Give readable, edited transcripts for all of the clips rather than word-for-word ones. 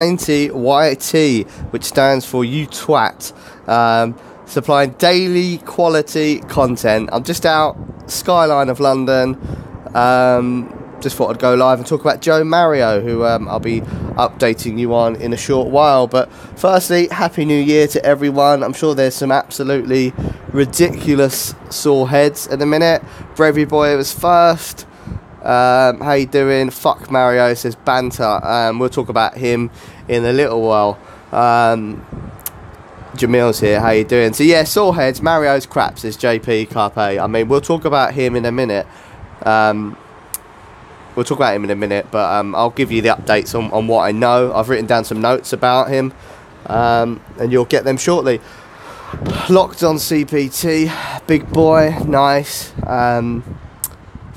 YT, which stands for You Twat, supplying daily quality content. I'm just out skyline of London. Just thought I'd go live and talk about Joao Mario, who I'll be updating you on in a short while. But firstly, Happy New Year to everyone. I'm sure there's some absolutely ridiculous sore heads at the minute. Brevy Boy was first. How you doing? Fuck Mario, says Banter. We'll talk about him in a little while. Jamil's here. How you doing? So yeah, sore heads. Mario's crap, says JP Carpe. I mean, we'll talk about him in a minute. But I'll give you the updates on what I know. I've written down some notes about him, and you'll get them shortly. Locked on CPT, big boy, nice.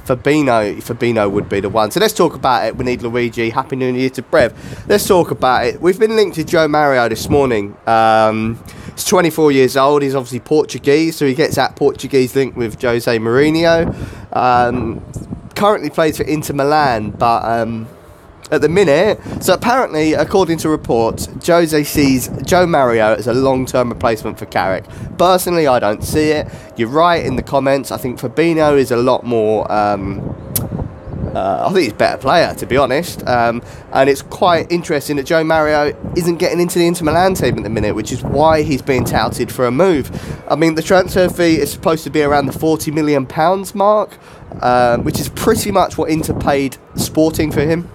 Fabinho would be the one. So let's talk about it. We need Luigi. Happy New Year to Brev. Let's talk about it. We've been linked to Joao Mario this morning. He's 24 years old. He's obviously Portuguese, so he gets that Portuguese link with Jose Mourinho. Currently plays for Inter Milan, but at the minute, so apparently, according to reports, Jose sees Joao Mario as a long-term replacement for Carrick. Personally, I don't see it. You're right in the comments. I think Fabinho is a lot more. I think he's a better player, to be honest. And it's quite interesting that Joao Mario isn't getting into the Inter Milan team at the minute, which is why he's being touted for a move. I mean, the transfer fee is supposed to be around the £40 million mark, which is pretty much what Inter paid Sporting for him.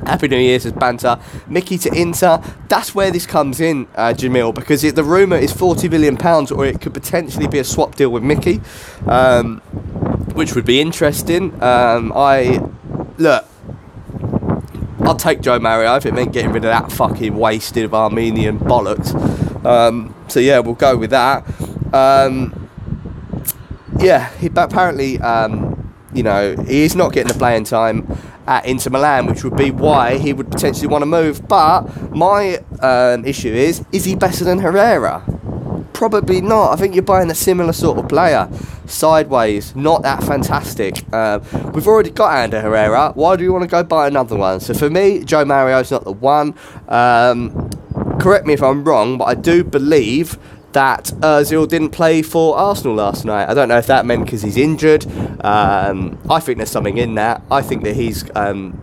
Happy New Year, says Banter. Mickey to Inter. That's where this comes in, Jamil, because the rumour is £40 million, or it could potentially be a swap deal with Mickey, which would be interesting. I'll take Joao Mario if it meant getting rid of that fucking wasted of Armenian bollocks. So yeah, we'll go with that. Apparently, he's not getting the playing time at Inter Milan, which would be why he would potentially want to move. But my issue is he better than Herrera? Probably not. I think you're buying a similar sort of player. Sideways, not that fantastic. We've already got Ander Herrera. Why do you want to go buy another one? So for me, Joao Mario's not the one. Correct me if I'm wrong, but I do believe that Ozil didn't play for Arsenal last night. I don't know if that meant because he's injured. I think there's something in that. I think that he's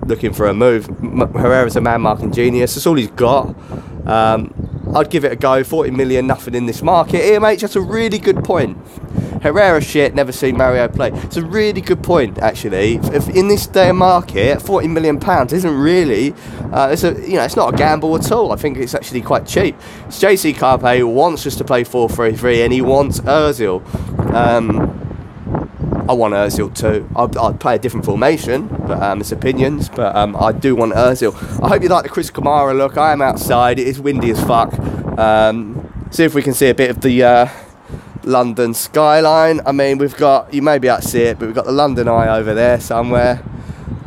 looking for a move. Herrera's a man-marking genius. That's all he's got. I'd give it a go. 40 million, nothing in this market. EMH, that's a really good point. Herrera shit, never seen Mario play. It's a really good point, actually. If in this day and market, £40 million isn't really, it's not a gamble at all. I think it's actually quite cheap. It's JC Carpe wants us to play 4-3-3, and he wants Ozil. I want Ozil too. I'd play a different formation, but it's opinions. But I do want Ozil. I hope you like the Chris Kamara look. I am outside. It is windy as fuck. See if we can see a bit of the London skyline. I mean, you may be able to see it, but we've got the London Eye over there somewhere.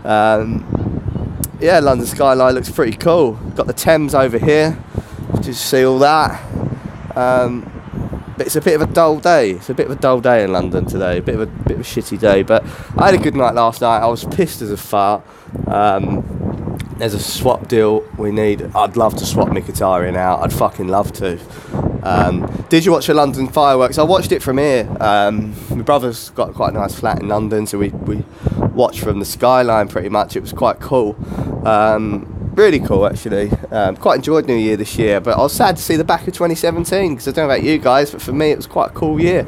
London skyline looks pretty cool. Got the Thames over here. Just see all that. But it's a bit of a dull day. It's a bit of a dull day in London today. A bit of a shitty day. But I had a good night last night. I was pissed as a fart. There's a swap deal we need. I'd love to swap Mkhitaryan out. I'd fucking love to. Did you watch the London fireworks? I watched it from here. My brother's got quite a nice flat in London, so we watched from the skyline pretty much. It was quite cool. Really cool, actually. Quite enjoyed New Year this year, but I was sad to see the back of 2017, because I don't know about you guys, but for me it was quite a cool year.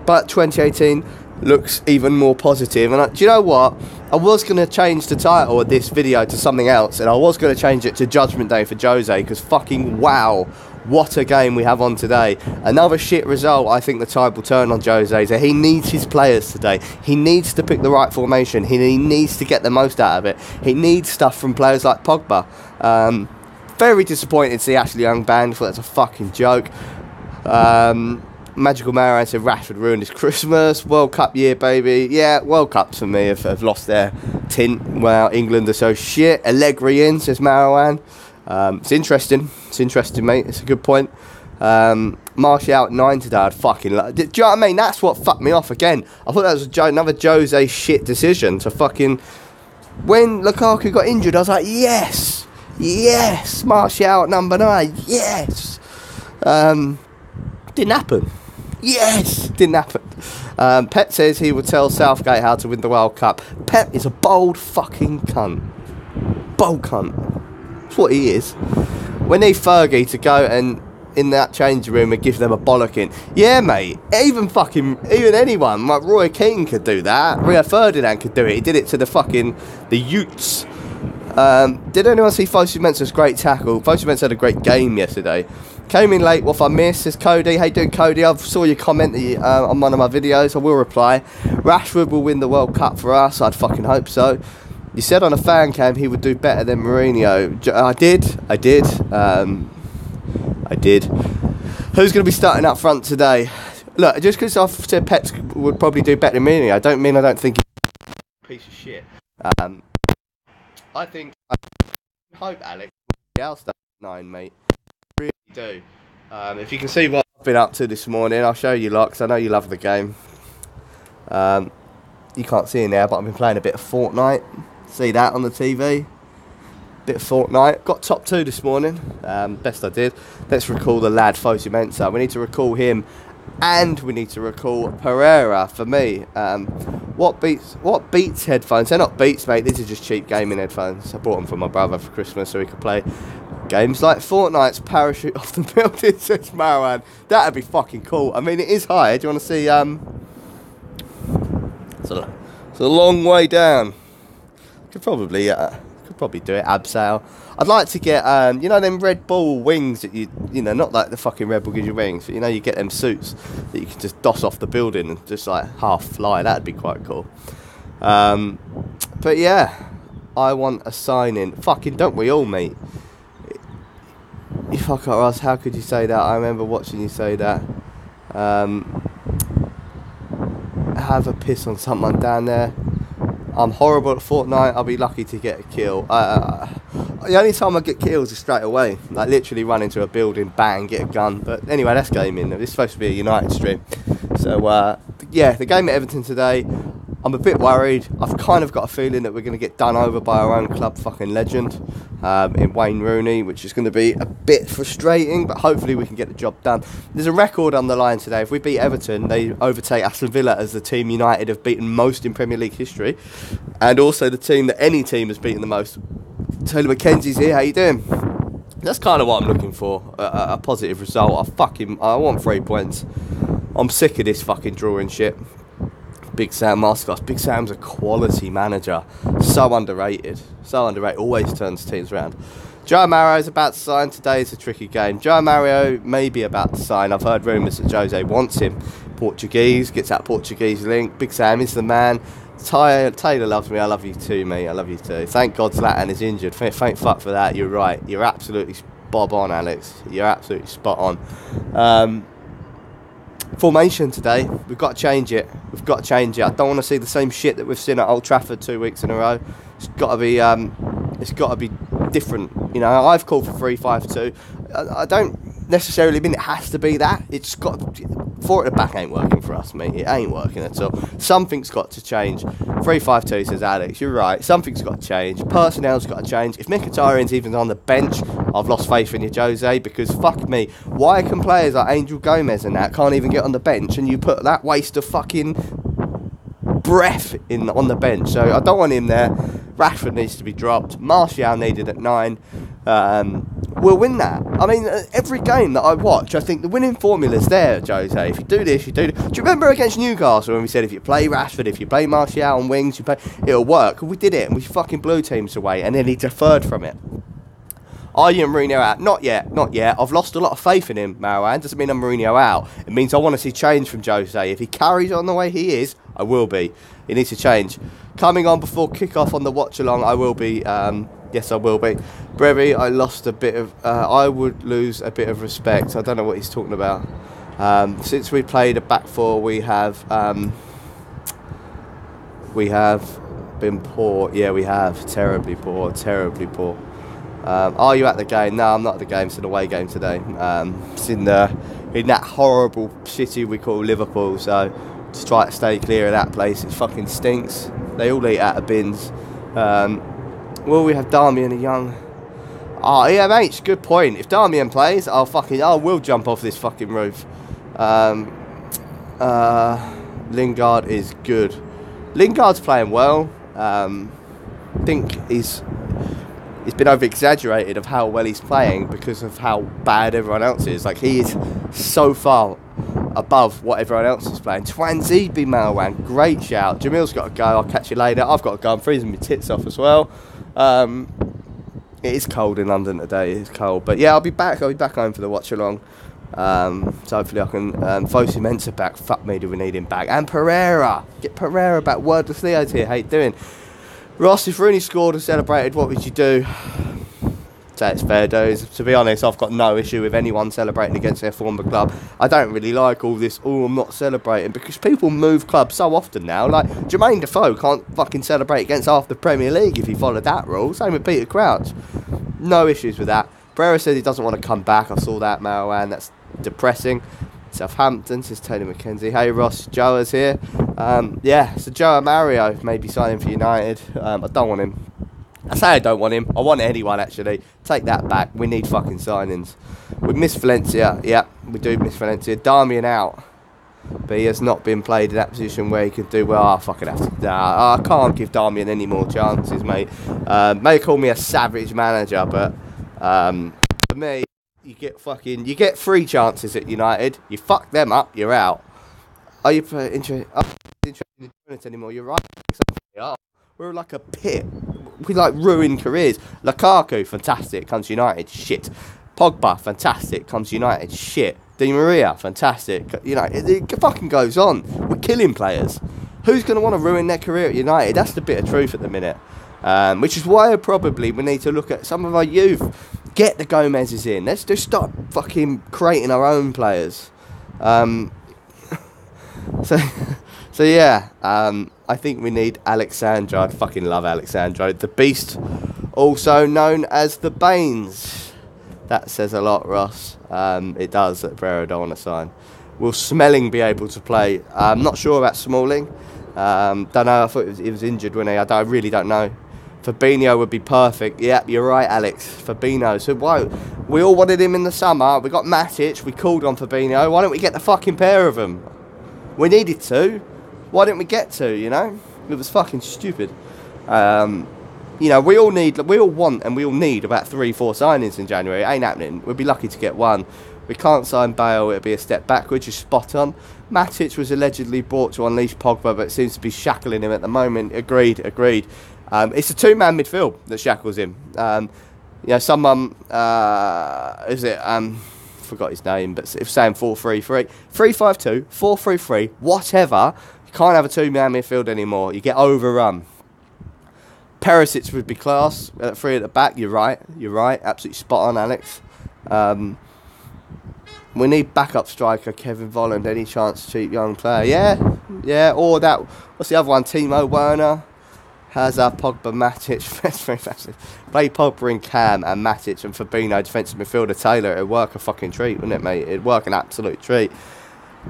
But 2018 looks even more positive. And do you know what? I was going to change the title of this video to something else, and I was going to change it to Judgment Day for Jose, because fucking wow, what a game we have on today. Another shit result. I think the tide will turn on Jose. So he needs his players today. He needs to pick the right formation. He needs to get the most out of it. He needs stuff from players like Pogba. Very disappointed to see Ashley Young banned. I thought that's a fucking joke. Magical Mario said Rashford ruined his Christmas. World Cup year, baby. Yeah, World Cups for me have lost their tint. Well, England are so shit. Allegri in, says Marwan. It's interesting. It's interesting, mate. It's a good point. Martial at 9 today. I'd fucking love. Do you know what I mean? That's what fucked me off again. I thought that was another Jose shit decision to fucking. When Lukaku got injured, I was like, yes. Yes, Martial at number 9. Yes. Didn't happen. Yes, didn't happen. Pep says he will tell Southgate how to win the World Cup. Pep is a bold fucking cunt. Bold cunt. That's what he is. We need Fergie to go and in that changing room and give them a bollocking. Yeah, mate. Even anyone like Roy Keane could do that. Rio Ferdinand could do it. He did it to the Utes. Did anyone see Fosu Mensah's great tackle? Fosu Mensah had a great game yesterday. Came in late, what I missed, says Cody. How you doing, Cody? I saw your comment on one of my videos. I will reply. Rashford will win the World Cup for us. I'd fucking hope so. You said on a fan cam he would do better than Mourinho. I did. Who's going to be starting up front today? Look, just because I've said Pep would probably do better than Mourinho, I don't think he's a piece of shit. I hope Alex will start 9, mate. I really do. If you can see what I've been up to this morning, I'll show you lot, because I know you love the game. You can't see it now, but I've been playing a bit of Fortnite. See that on the TV? Bit of Fortnite. Got top 2 this morning. Best I did. Let's recall the lad Fosu Mensah. We need to recall him, and we need to recall Pereira for me. What Beats headphones? They're not Beats, mate. These are just cheap gaming headphones. I bought them for my brother for Christmas so he could play games like Fortnite's parachute off the building, says Marwan. That'd be fucking cool. I mean, it is high. Do you want to see? It's a long way down. Could probably do it. Abseil. I'd like to get you know them Red Bull wings that you know, not like the fucking Red Bull gives you wings, but you know you get them suits that you can just doss off the building and just like half fly. That'd be quite cool. But yeah, I want a sign-in. Fucking don't we all, mate? You fuck up, Ross. How could you say that? I remember watching you say that. Have a piss on someone down there. I'm horrible at Fortnite. I'll be lucky to get a kill. The only time I get kills is straight away. Like literally run into a building, bang, get a gun. But anyway, that's gaming. This is supposed to be a United stream. So yeah, the game at Everton today, I'm a bit worried. I've kind of got a feeling that we're going to get done over by our own club fucking legend in Wayne Rooney, which is going to be a bit frustrating, but hopefully we can get the job done. There's a record on the line today. If we beat Everton, they overtake Aston Villa as the team United have beaten most in Premier League history, and also the team that any team has beaten the most. Taylor McKenzie's here. How you doing? That's kind of what I'm looking for, a positive result. I want 3 points. I'm sick of this fucking drawing shit. Big Sam Mascot. Big Sam's a quality manager. So underrated. Always turns teams around. Joao Mario is about to sign. Today is a tricky game. Joao Mario may be about to sign. I've heard rumours that Jose wants him. Portuguese. Gets that Portuguese link. Big Sam is the man. Taylor loves me. I love you too, mate. I love you too. Thank God Zlatan is injured. Thank fuck for that. You're right. You're absolutely spot on, Alex. You're absolutely spot on. Formation today, we've got to change it. I don't want to see the same shit that we've seen at Old Trafford 2 weeks in a row. It's got to be different. You know, I've called for 3-5-2. I don't necessarily mean it has to be that. It's got 4 at the back ain't working for us, mate. It ain't working at all. Something's got to change. 3-5-2, says Alex. You're right. Something's got to change. Personnel's got to change. If Mkhitaryan's even on the bench, I've lost faith in you, Jose, because fuck me. Why can players like Angel Gomez and that can't even get on the bench, and you put that waste of fucking breath on the bench? So I don't want him there. Rashford needs to be dropped. Martial needed at 9. We'll win that. I mean, every game that I watch, I think the winning formula's there, Jose. If you do this, you do this. Do you remember against Newcastle when we said if you play Rashford, if you play Martial on wings, it'll work? We did it, and we fucking blew teams away, and then he deferred from it. Are you and Mourinho out? Not yet. I've lost a lot of faith in him, Marwan. Doesn't mean I'm Mourinho out. It means I want to see change from Jose. If he carries on the way he is, I will be. He needs to change. Coming on before kick-off on the watch-along, I will be. Yes, I will be. Brevy, I would lose a bit of respect. I don't know what he's talking about. Since we played a back 4, we have been poor. Yeah, we have. Terribly poor. Are you at the game? No, I'm not at the game. It's an away game today. It's in that horrible city we call Liverpool. So just try to stay clear of that place. It fucking stinks. They all eat out of bins. Will we have Darmian and Young? Oh, EMH, good point. If Darmian plays, I will jump off this fucking roof. Lingard is good. Lingard's playing well. I think he's been over exaggerated of how well he's playing because of how bad everyone else is. Like, he is so far above what everyone else is playing. Twanzebe Malwan, great shout. Jamil's got to go. I'll catch you later. I've got to go. I'm freezing my tits off as well. It is cold in London today. It's cold, but yeah, I'll be back home for the watch along. So hopefully I can. Fosu Mensah back. Fuck me, do we need him back? And Pereira, get Pereira back. Wordless Leo's here. How you doing, Ross? If Rooney scored and celebrated, what would you do? Say it's fair dues. To be honest, I've got no issue with anyone celebrating against their former club. I don't really like all this, oh, I'm not celebrating, because people move clubs so often now. Like, Jermaine Defoe can't fucking celebrate against half the Premier League if he followed that rule. Same with Peter Crouch. No issues with that. Pereira says he doesn't want to come back. I saw that, Marwan. That's depressing. Southampton, says Taylor McKenzie. Hey, Ross, Joa's here. Yeah, so Joao Mario may be signing for United. I don't want him. I say I don't want him. I want anyone, actually. Take that back. We need fucking signings. We miss Valencia. Yeah, we do miss Valencia. Darmian out. But he has not been played in that position where he could do well. I fucking have to. I can't give Darmian any more chances, mate. May call me a savage manager, but for me, you get 3 chances at United. You fuck them up, you're out. Are you interested in doing it anymore? You're right. We're like a pit. We like ruin careers. Lukaku, fantastic, comes to United, shit. Pogba, fantastic, comes to United, shit. Di Maria, fantastic. You know, it fucking goes on. We're killing players. Who's going to want to ruin their career at United? That's the bit of truth at the minute. Which is why probably we need to look at some of our youth. Get the Gomez's in. Let's just start fucking creating our own players. So yeah, I think we need Alexandro. I fucking love Alexandro. The Beast, also known as the Baines. That says a lot, Ross. It does that Pereira don't want to sign. Will Smelling be able to play? I'm not sure about Smalling. Don't know. I thought he was injured, wasn't he? I really don't know. Fabinho would be perfect. Yeah, you're right, Alex. Fabinho. So why? We all wanted him in the summer. We got Matic. We called on Fabinho. Why don't we get the fucking pair of them? We needed to. Why didn't we get to, you know? It was fucking stupid. You know, we all want and we all need about 3-4 signings in January. It ain't happening. We'd be lucky to get one. We can't sign Bale. It'd be a step backwards. You're spot on. Matic was allegedly brought to unleash Pogba, but it seems to be shackling him at the moment. Agreed. It's a 2-man midfield that shackles him. You know, someone, forgot his name, but if saying 4-3-3, 3-5-2, 4-3-3, whatever. Can't have a 2-man midfield anymore. You get overrun. Perisic would be class at 3 at the back. You're right. Absolutely spot on, Alex. We need backup striker Kevin Volland. Any chance, cheap young player? Yeah. Or that. What's the other one? Timo Werner. Hazard, Pogba, Matic. That's very fascinating. Play Pogba in Cam and Matic and Fabinho defensive midfielder Taylor. It'd work a fucking treat, wouldn't it, mate? It'd work an absolute treat.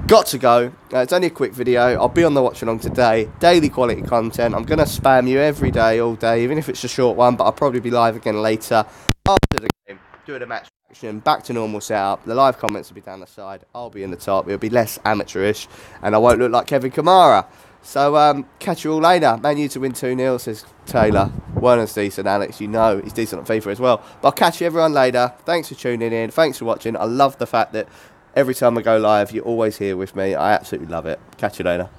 Got to go. It's only a quick video. I'll be on the watch along today. Daily quality content. I'm going to spam you every day, all day, even if it's a short one, but I'll probably be live again later after the game. Do the match action. Back to normal setup. The live comments will be down the side. I'll be in the top. It'll be less amateurish, and I won't look like Kevin Kamara. So, catch you all later. Man U to win 2-0, says Taylor. Werner's decent, Alex. You know he's decent on FIFA as well. But I'll catch you everyone later. Thanks for tuning in. Thanks for watching. I love the fact that every time I go live, you're always here with me. I absolutely love it. Catch you later.